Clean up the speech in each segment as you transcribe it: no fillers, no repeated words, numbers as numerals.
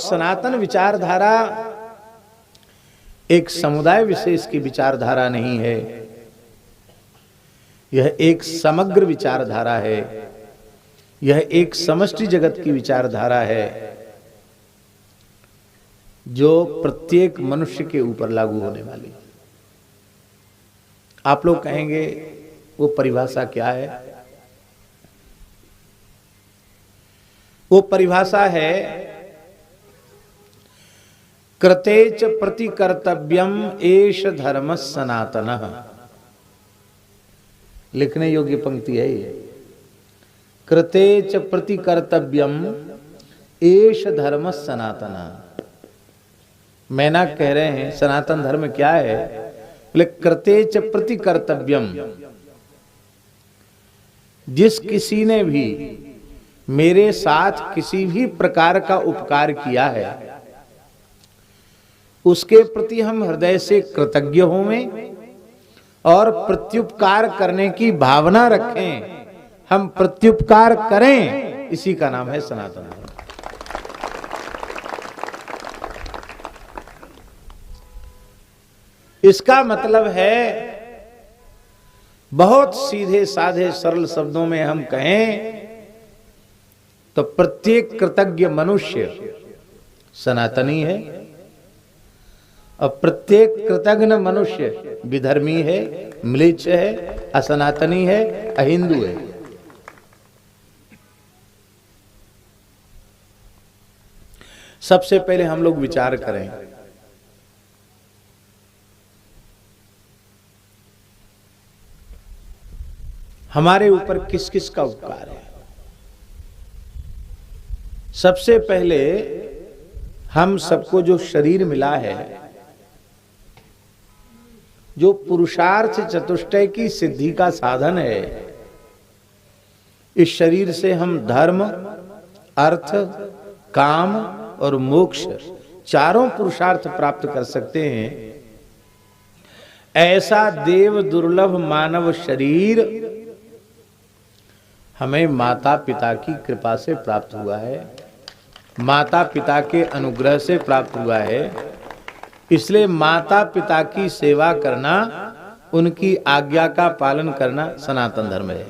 सनातन विचारधारा एक समुदाय विशेष की विचारधारा नहीं है, यह एक समग्र विचारधारा है, यह एक समष्टि जगत की विचारधारा है जो प्रत्येक मनुष्य के ऊपर लागू होने वाली है। आप लोग कहेंगे वो परिभाषा क्या है? वो परिभाषा है कृतेच प्रतिकर्तव्यम एष धर्म सनातनः। लिखने योग्य पंक्ति है ये। कृतेच प्रतिकर्तव्यम एष धर्म सनातनः। मैना कह रहे हैं सनातन धर्म क्या है? बोले कृतेच प्रतिकर्तव्यम, जिस किसी ने भी मेरे साथ किसी भी प्रकार का उपकार किया है उसके प्रति हम हृदय से कृतज्ञ होवें और प्रत्युपकार करने की भावना रखें, हम प्रत्युपकार करें, इसी का नाम है सनातन धर्म। इसका मतलब है बहुत सीधे साधे सरल शब्दों में हम कहें तो प्रत्येक कृतज्ञ मनुष्य सनातनी है और प्रत्येक कृतज्ञ मनुष्य विधर्मी है, म्लेच्छ है, असनातनी है, अहिंदू है। सबसे पहले हम लोग विचार करें हमारे ऊपर किस किस का उपकार है। सबसे पहले हम सबको जो शरीर मिला है, जो पुरुषार्थ चतुष्टय की सिद्धि का साधन है, इस शरीर से हम धर्म, अर्थ, काम और मोक्ष चारों पुरुषार्थ प्राप्त कर सकते हैं। ऐसा देव दुर्लभ मानव शरीर हमें माता पिता की कृपा से प्राप्त हुआ है, माता पिता के अनुग्रह से प्राप्त हुआ है। इसलिए माता पिता की सेवा करना, उनकी आज्ञा का पालन करना सनातन धर्म है।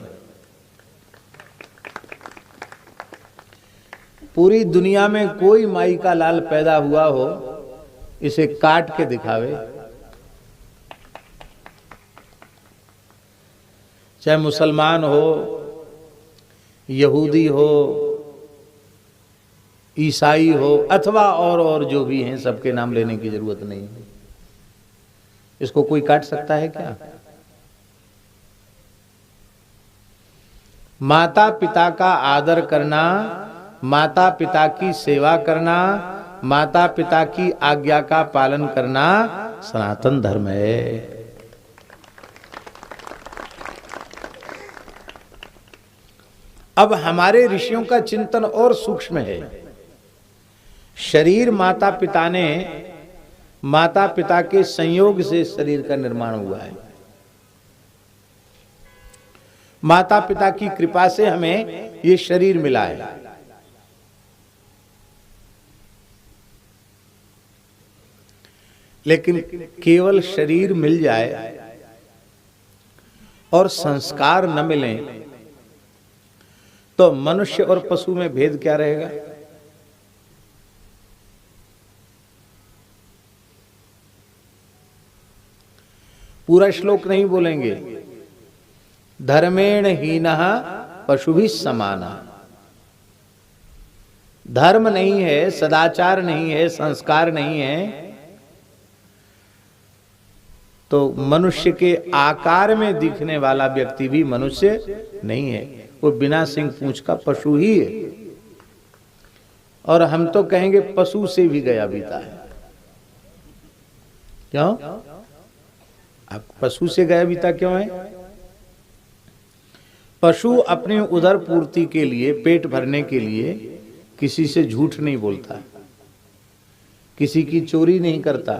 पूरी दुनिया में कोई माई का लाल पैदा हुआ हो, इसे काट के दिखावे, चाहे मुसलमान हो, यहूदी हो, ईसाई हो, अथवा और जो भी हैं, सबके नाम लेने की जरूरत नहीं है। इसको कोई काट सकता है क्या? माता पिता का आदर करना, माता पिता की सेवा करना, माता पिता की आज्ञा का पालन करना सनातन धर्म है। अब हमारे ऋषियों का चिंतन और सूक्ष्म है। शरीर माता पिता के संयोग से शरीर का निर्माण हुआ है। माता पिता की कृपा से हमें ये शरीर मिला है। लेकिन केवल शरीर मिल जाए और संस्कार न मिलें तो मनुष्य और पशु में भेद क्या रहेगा? पूरा श्लोक नहीं बोलेंगे। धर्मेण हीनः पशुभिः समानः। धर्म नहीं है, सदाचार नहीं है, संस्कार नहीं है, तो मनुष्य के आकार में दिखने वाला व्यक्ति भी मनुष्य नहीं है, वो बिना सिंह पूंछ का पशु ही है। और हम तो कहेंगे पशु से भी गया बीता है। क्यों? अब पशु से गया बीता क्यों है? पशु अपने उदर पूर्ति के लिए, पेट भरने के लिए किसी से झूठ नहीं बोलता, किसी की चोरी नहीं करता,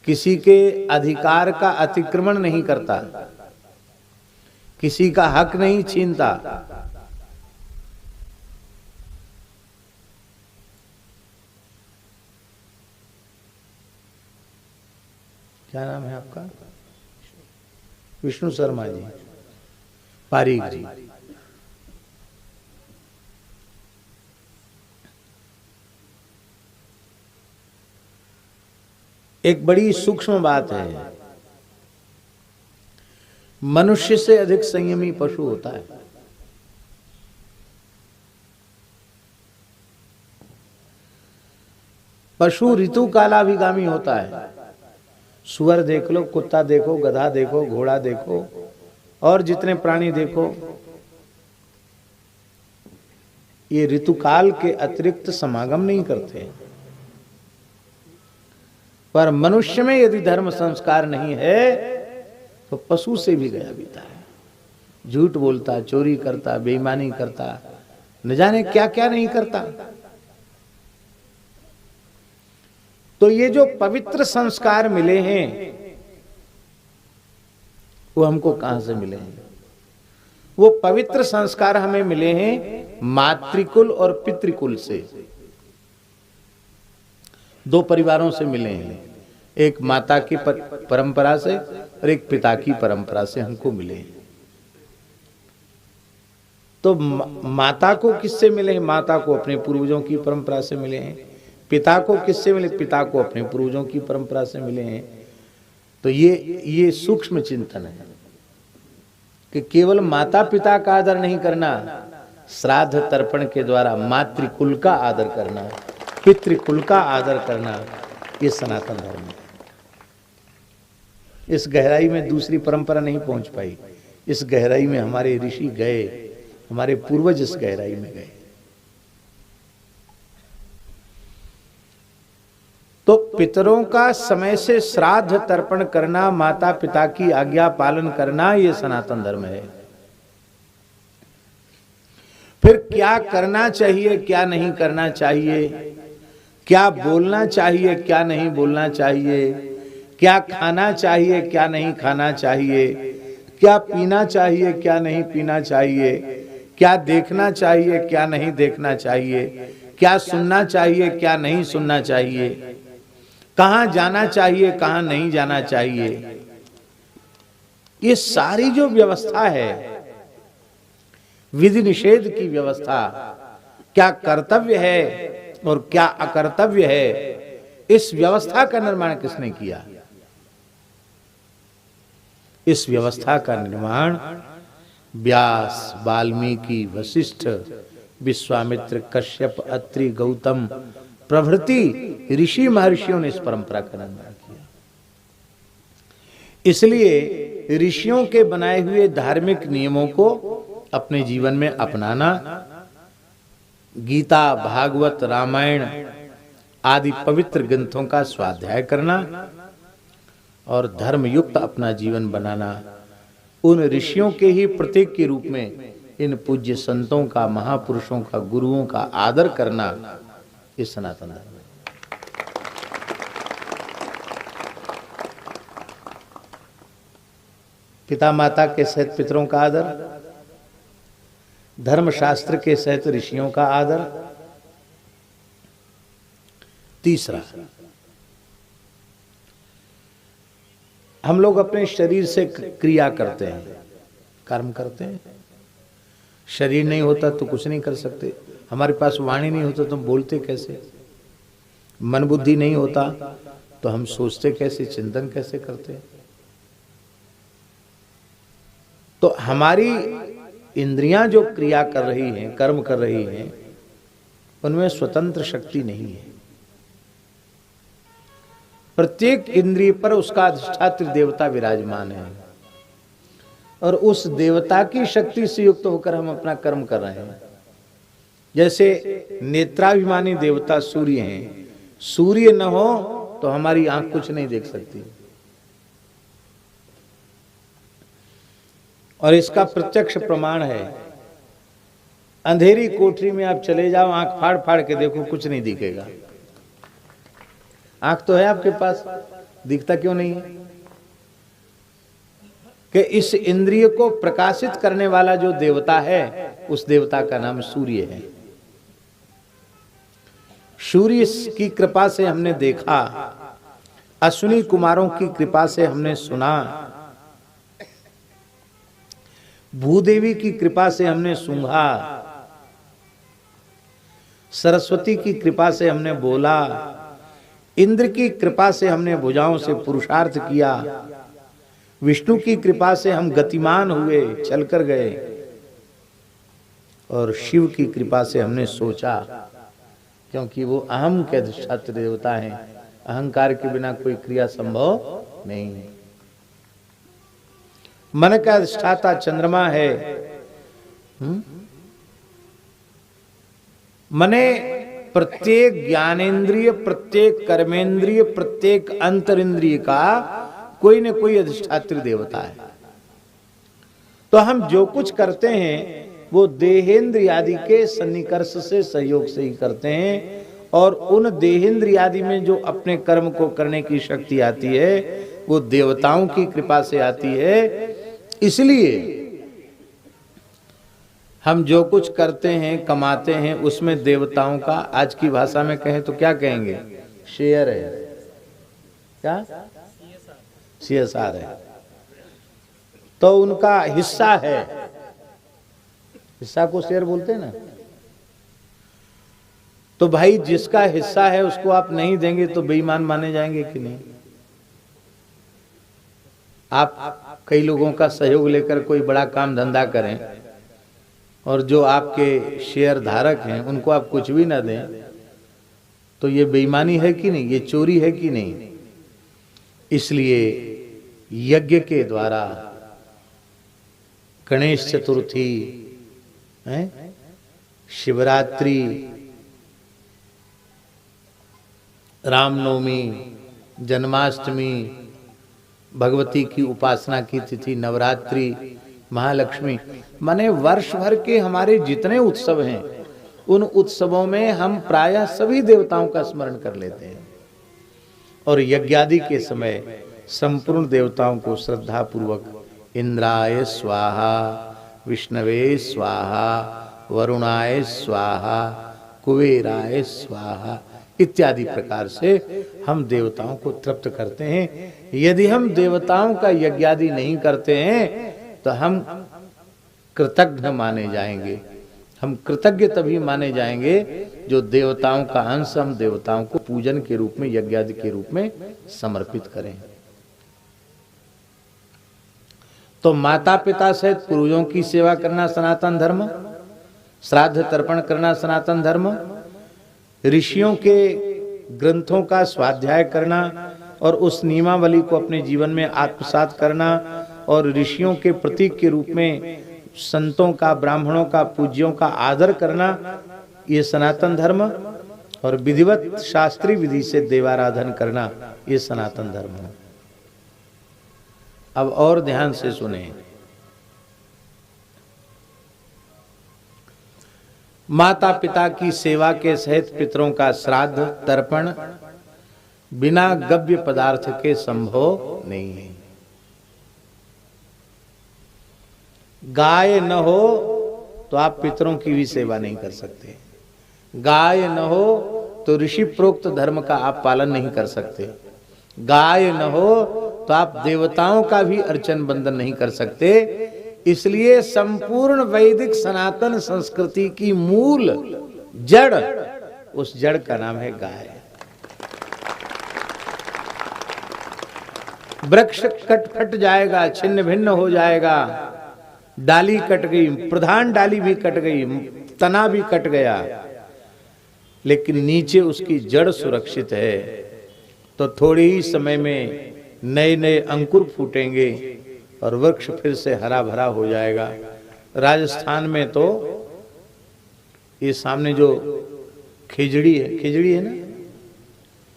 किसी के अधिकार का अतिक्रमण नहीं करता, किसी का हक नहीं छीनता। क्या नाम है आपका? विष्णु शर्मा जी, पारीक जी। एक बड़ी सूक्ष्म बात है, मनुष्य से अधिक संयमी पशु होता है। पशु ऋतु कालाभिगामी होता है। सुअर देख लो, कुत्ता देखो, गधा देखो, घोड़ा देखो, और जितने प्राणी देखो, ये ऋतुकाल के अतिरिक्त समागम नहीं करते। पर मनुष्य में यदि धर्म संस्कार नहीं है तो पशु से भी गया बीता है। झूठ बोलता, चोरी करता, बेईमानी करता, न जाने क्या क्या नहीं करता। तो ये जो पवित्र संस्कार मिले हैं वो हमको कहां से मिले हैं? वो पवित्र संस्कार हमें मिले हैं मातृकुल और पितृकुल से। दो परिवारों से मिले हैं, एक माता की परंपरा से और एक पिता की परंपरा से हमको मिले हैं। तो माता को किससे मिले हैं? माता को अपने पूर्वजों की परंपरा से मिले हैं। पिता को किससे मिले? पिता को अपने पूर्वजों की परंपरा से मिले हैं। तो ये सूक्ष्म चिंतन है कि केवल माता पिता का आदर नहीं करना, श्राद्ध तर्पण के द्वारा मातृकुल का आदर करना, पितृकुल का आदर करना, ये सनातन धर्म है। इस गहराई में दूसरी परंपरा नहीं पहुंच पाई। इस गहराई में हमारे ऋषि गए, हमारे पूर्वज इस गहराई में गए। तो पितरों का समय से श्राद्ध तर्पण करना, माता पिता की आज्ञा पालन करना, ये सनातन धर्म है। फिर क्या करना चाहिए, क्या नहीं करना चाहिए, क्या बोलना चाहिए, क्या नहीं बोलना चाहिए, क्या खाना चाहिए, क्या नहीं खाना चाहिए, क्या पीना चाहिए, क्या नहीं पीना चाहिए, क्या देखना चाहिए, क्या नहीं देखना चाहिए, क्या सुनना चाहिए, क्या नहीं सुनना चाहिए, कहां जाना चाहिए, कहां नहीं जाना चाहिए, ये सारी जो व्यवस्था है, विधि निषेध की व्यवस्था, क्या कर्तव्य है और क्या अकर्तव्य है, इस व्यवस्था का निर्माण किसने किया? इस व्यवस्था का निर्माण व्यास, वाल्मीकि, वशिष्ठ, विश्वामित्र, कश्यप, अत्रि, गौतम प्रभृति ऋषि महर्षियों ने इस परंपरा का निर्माण किया। इसलिए ऋषियों के बनाए हुए धार्मिक नियमों को अपने जीवन में अपनाना, गीता, भागवत, रामायण आदि पवित्र ग्रंथों का स्वाध्याय करना और धर्मयुक्त अपना जीवन बनाना, उन ऋषियों के ही प्रतीक के रूप में इन पूज्य संतों का, महापुरुषों का, गुरुओं का आदर करना, ये सनातन धर्म है। पिता माता के सहित पितरों का आदर, धर्मशास्त्र के सहित ऋषियों का आदर। तीसरा, हम लोग अपने शरीर से क्रिया करते हैं, कर्म करते हैं। शरीर नहीं होता तो कुछ नहीं कर सकते। हमारे पास वाणी नहीं होता तो हम बोलते कैसे? मन बुद्धि नहीं होता तो हम सोचते कैसे, चिंतन कैसे करते? तो हमारी इंद्रियां जो क्रिया कर रही हैं, कर्म कर रही हैं, उनमें स्वतंत्र शक्ति नहीं है। प्रत्येक इंद्रिय पर उसका अधिष्ठात्र देवता विराजमान है और उस देवता की शक्ति से युक्त होकर हम अपना कर्म कर रहे हैं। जैसे नेत्राभिमानी देवता सूर्य हैं, सूर्य न हो तो हमारी आंख कुछ नहीं देख सकती। और इसका प्रत्यक्ष प्रमाण है, अंधेरी कोठरी में आप चले जाओ, आंख फाड़ फाड़ के देखो, कुछ नहीं दिखेगा। आंख तो है आपके पास, दिखता क्यों नहीं है? कि इस इंद्रिय को प्रकाशित करने वाला जो देवता है, उस देवता का नाम सूर्य है। सूर्य की कृपा से हमने देखा अश्विनी कुमारों की कृपा से हमने सुना, भूदेवी की कृपा से हमने सूंघा, सरस्वती की कृपा से हमने बोला, इंद्र की कृपा से हमने भुजाओं से पुरुषार्थ किया, विष्णु की कृपा से हम गतिमान हुए, चलकर गए, और शिव की कृपा से हमने सोचा, क्योंकि वो अहम के अधिष्ठात्र देवता हैं। अहंकार के बिना कोई क्रिया संभव नहीं। मन का अधिष्ठाता चंद्रमा है। मने प्रत्येक ज्ञानेन्द्रिय, प्रत्येक कर्मेंद्रिय, प्रत्येक अंतरिंद्रिय का कोई न कोई अधिष्ठात्री देवता है। तो हम जो कुछ करते हैं वो देहेंद्र आदि के सन्निकर्ष से, सहयोग से ही करते हैं, और उन देहेंद्र आदि में जो अपने कर्म को करने की शक्ति आती है वो देवताओं की कृपा से आती है। इसलिए हम जो कुछ करते हैं, कमाते हैं, उसमें देवताओं का, आज की भाषा में कहें तो क्या कहेंगे, शेयर है। क्या? CSR है। तो उनका हिस्सा है। हिस्सा को शेयर बोलते हैं ना। तो भाई जिसका हिस्सा है उसको आप नहीं देंगे तो बेईमान माने जाएंगे कि नहीं? आप कई लोगों का सहयोग लेकर कोई बड़ा काम धंधा करें और जो आपके शेयर धारक हैं उनको आप कुछ भी ना दें, तो ये बेईमानी है कि नहीं, ये चोरी है कि नहीं? इसलिए यज्ञ के द्वारा गणेश चतुर्थी, शिवरात्रि, रामनवमी, जन्माष्टमी, भगवती की उपासना की तिथि, नवरात्रि, महालक्ष्मी, माने वर्ष भर के हमारे जितने उत्सव हैं उन उत्सवों में हम प्रायः सभी देवताओं का स्मरण कर लेते हैं। और यज्ञादि के समय संपूर्ण देवताओं को श्रद्धा पूर्वक इंद्राय स्वाहा, विष्णवे स्वाहा, वरुणाय स्वाहा, कुबेराय स्वाहा इत्यादि प्रकार से हम देवताओं को तृप्त करते हैं। यदि हम देवताओं का यज्ञादि नहीं करते हैं तो हम कृतज्ञ माने जाएंगे। हम कृतज्ञ तभी माने जाएंगे जो देवताओं का अंश हम देवताओं को पूजन के रूप में, यज्ञादि के रूप में समर्पित करें। तो माता पिता सहित पूर्वजों की सेवा करना सनातन धर्म, श्राद्ध तर्पण करना सनातन धर्म, ऋषियों के ग्रंथों का स्वाध्याय करना और उस नियमावली को अपने जीवन में आत्मसात करना, और ऋषियों के प्रतीक के रूप में संतों का, ब्राह्मणों का, पूज्यों का आदर करना, ये सनातन धर्म, और विधिवत शास्त्रीय विधि से देवाराधन करना, ये सनातन धर्म है। अब और ध्यान से सुने। माता पिता की सेवा के सहित पितरों का श्राद्ध तर्पण बिना गव्य पदार्थ के संभव नहीं है। गाय न हो तो आप पितरों की भी सेवा नहीं कर सकते। गाय न हो तो ऋषि प्रोक्त धर्म का आप पालन नहीं कर सकते। गाय न हो तो आप देवताओं का भी अर्चन बंदन नहीं कर सकते। इसलिए संपूर्ण वैदिक सनातन संस्कृति की मूल जड़, उस जड़ का नाम है गाय। वृक्ष कट फट जाएगा, छिन्न भिन्न हो जाएगा, डाली कट गई, प्रधान डाली भी कट गई, तना भी कट गया, लेकिन नीचे उसकी जड़ सुरक्षित है। तो थोड़े ही समय में नए नए अंकुर फूटेंगे और वृक्ष फिर से हरा भरा हो जाएगा। राजस्थान में तो ये सामने जो खिजड़ी है ना,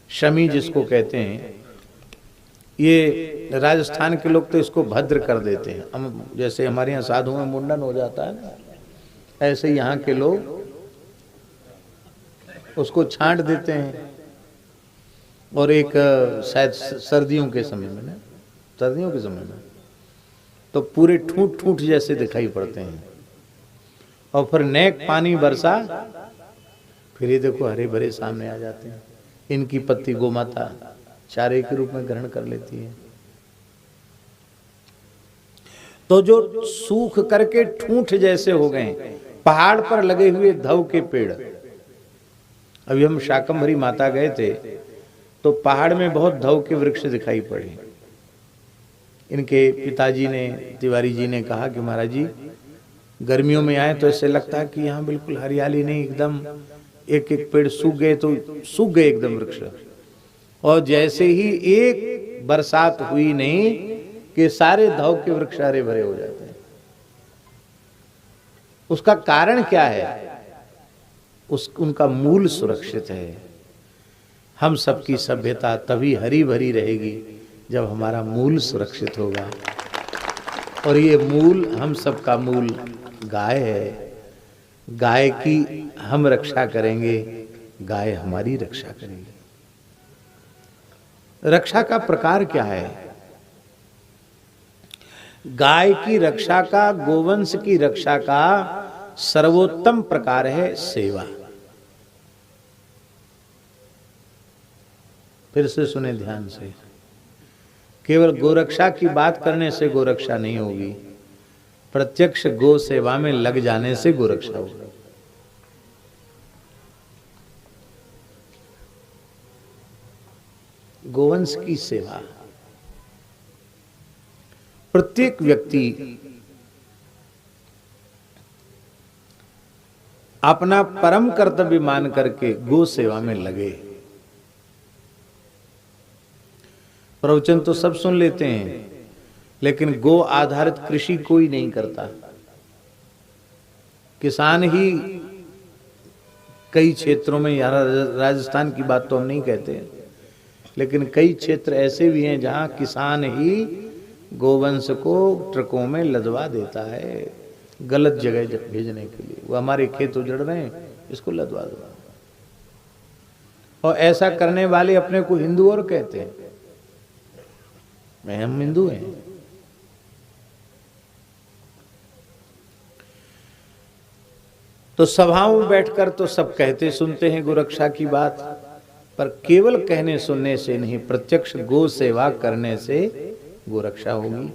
शमी जिसको कहते हैं, ये राजस्थान के लोग तो इसको भद्र कर देते हैं। हम जैसे हमारे यहाँ साधुओं में मुंडन हो जाता है ना, ऐसे यहाँ के लोग उसको छांट देते हैं। और एक शायद सर्दियों के समय में ना, सर्दियों के समय में तो पूरे ठूंठ ठूंठ जैसे दिखाई पड़ते हैं। और फिर नेक पानी बरसा, फिर ये देखो हरे भरे सामने आ जाते हैं। इनकी पत्ती गोमाता चारे के रूप में ग्रहण कर लेती है। तो जो सूख करके ठूंठ जैसे हो गए, पहाड़ पर लगे हुए धव के पेड़। अभी हम शाकंभरी माता गए थे तो पहाड़ में बहुत धव के वृक्ष दिखाई पड़े। इनके पिताजी ने, तिवारी जी ने कहा कि महाराज जी गर्मियों में आए तो ऐसे लगता है कि यहाँ बिल्कुल हरियाली नहीं, एकदम एक एक पेड़ सूख गए, तो सूख गए एकदम वृक्ष। और जैसे ही एक बरसात हुई नहीं कि सारे धव के वृक्ष हरे भरे हो जाते हैं। उसका कारण क्या है? उनका मूल सुरक्षित है। हम सबकी सभ्यता तभी हरी भरी रहेगी जब हमारा मूल सुरक्षित होगा। और ये मूल, हम सबका मूल गाय है। गाय की हम रक्षा करेंगे, गाय हमारी रक्षा करेगी। रक्षा का प्रकार क्या है? गाय की रक्षा का, गोवंश की रक्षा का सर्वोत्तम प्रकार है सेवा। फिर से सुने ध्यान से, केवल गोरक्षा की बात करने से गोरक्षा नहीं होगी, प्रत्यक्ष गो सेवा में लग जाने से गोरक्षा होगी। गोवंश की सेवा प्रत्येक व्यक्ति अपना परम कर्तव्य मान करके गो सेवा में लगे। प्रवचन तो सब सुन लेते हैं, लेकिन गो आधारित कृषि कोई नहीं करता। किसान ही कई क्षेत्रों में, यार राजस्थान की बात तो हम नहीं कहते, लेकिन कई क्षेत्र ऐसे भी हैं जहां किसान ही गोवंश को ट्रकों में लदवा देता है गलत जगह भेजने के लिए। वो हमारे खेत उजड़ रहे हैं, इसको लदवा दो। और ऐसा करने वाले अपने को हिंदू और कहते हैं, हम हिंदू हैं। तो सभाओं में बैठकर तो सब कहते सुनते हैं गोरक्षा की बात, पर केवल कहने सुनने से नहीं, प्रत्यक्ष गो सेवा करने से गोरक्षा होगी।